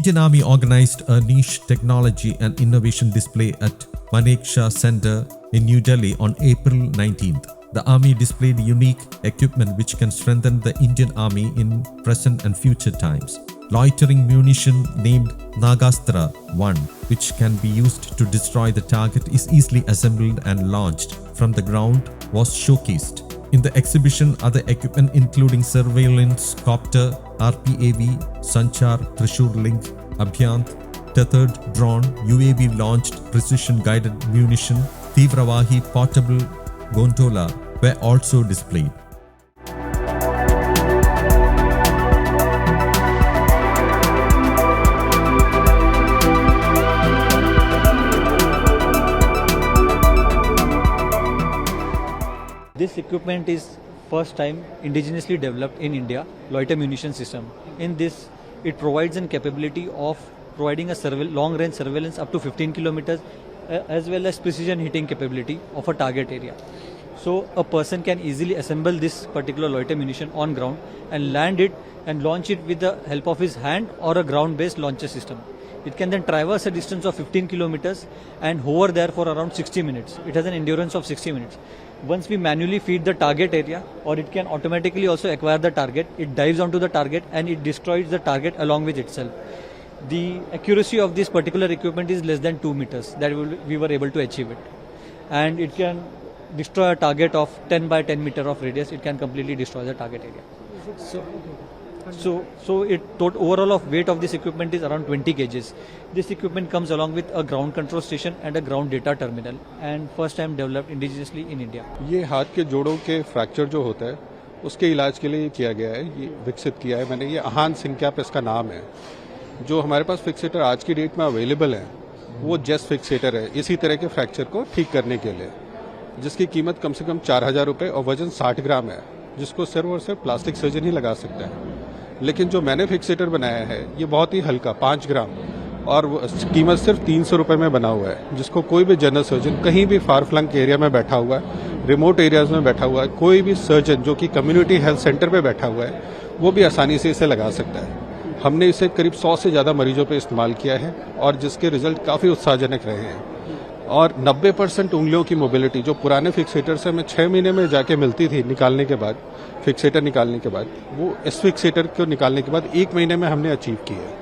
Indian Army organized a niche technology and innovation display at Manekshaw Center in New Delhi on April 19th. The Army displayed unique equipment which can strengthen the Indian Army in present and future times. Loitering munition named Nagastra 1, which can be used to destroy the target, is easily assembled and launched from the ground, was showcased. In the exhibition, other equipment including surveillance copter, RPAV, Sanchar, Trishur Link, Abhyant, tethered drone, UAV launched precision guided munition, Tivravahi portable gondola were also displayed. This equipment is first time indigenously developed in India, loiter munition system. In this, it provides a capability of providing a long-range surveillance up to 15 kilometers as well as precision hitting capability of a target area. So a person can easily assemble this particular loiter munition on ground and land it and launch it with the help of his hand or a ground-based launcher system. It can then traverse a distance of 15 kilometers and hover there for around 60 minutes. It has an endurance of 60 minutes. Once we manually feed the target area, or it can automatically also acquire the target, it dives onto the target and it destroys the target along with itself. The accuracy of this particular equipment is less than 2 meters that we were able to achieve it. And it can destroy a target of 10 by 10 meter of radius. It can completely destroy the target area. Overall of weight of this equipment is around 20 kgs. This equipment comes along with a ground control station and a ground data terminal, and first time developed indigenously in India. ये हाथ के जोड़ों के fracture जो होता है उसके इलाज के लिए किया गया है, ये विकसित किया है मैंने। ये आहान सिंकैप इसका नाम है। जो हमारे पास फिक्सेटर आज की डेट में अवेलेबल है वो जेस्ट फिक्सेटर है इसी तरह के फ्रैक्चर को ठीक करने के लिए, जिसकी कीमत कम से कम 4,000 रुपये और वजन 60 ग्राम है, जिसको सिर्फ और सिर्फ प्लास्टिक सर्जन ही लगा सकता है। लेकिन जो मैंने फिक्सेटर बनाया है ये बहुत ही हल्का 5 ग्राम और कीमत सिर्फ 300 रुपये में बना हुआ है, जिसको कोई भी जनरल सर्जन कहीं भी फार फ्लंग एरिया में बैठा हुआ है, रिमोट एरियाज में बैठा हुआ है, कोई भी सर्जन जो कि कम्युनिटी हेल्थ सेंटर पे बैठा हुआ है वो भी आसानी से इसे लगा सकता है। हमने इसे करीब 100 से ज़्यादा मरीजों पे इस्तेमाल किया है और जिसके रिजल्ट काफ़ी उत्साहजनक रहे हैं। और 90% उंगलियों की मोबिलिटी जो पुराने फिक्सेटर से हमें 6 महीने में जाके मिलती थी निकालने के बाद, फिक्सेटर निकालने के बाद, वो इस फिक्सेटर को निकालने के बाद 1 महीने में हमने अचीव किया है।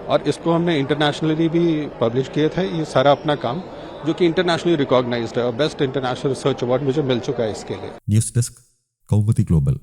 और इसको हमने इंटरनेशनली भी पब्लिश किया था ये सारा अपना काम, जो कि इंटरनेशनली रिकॉग्नाइज्ड है और बेस्ट इंटरनेशनल रिसर्च अवार्ड मुझे मिल चुका है इसके लिए। न्यूज़ डेस्क, कौमुदी ग्लोबल।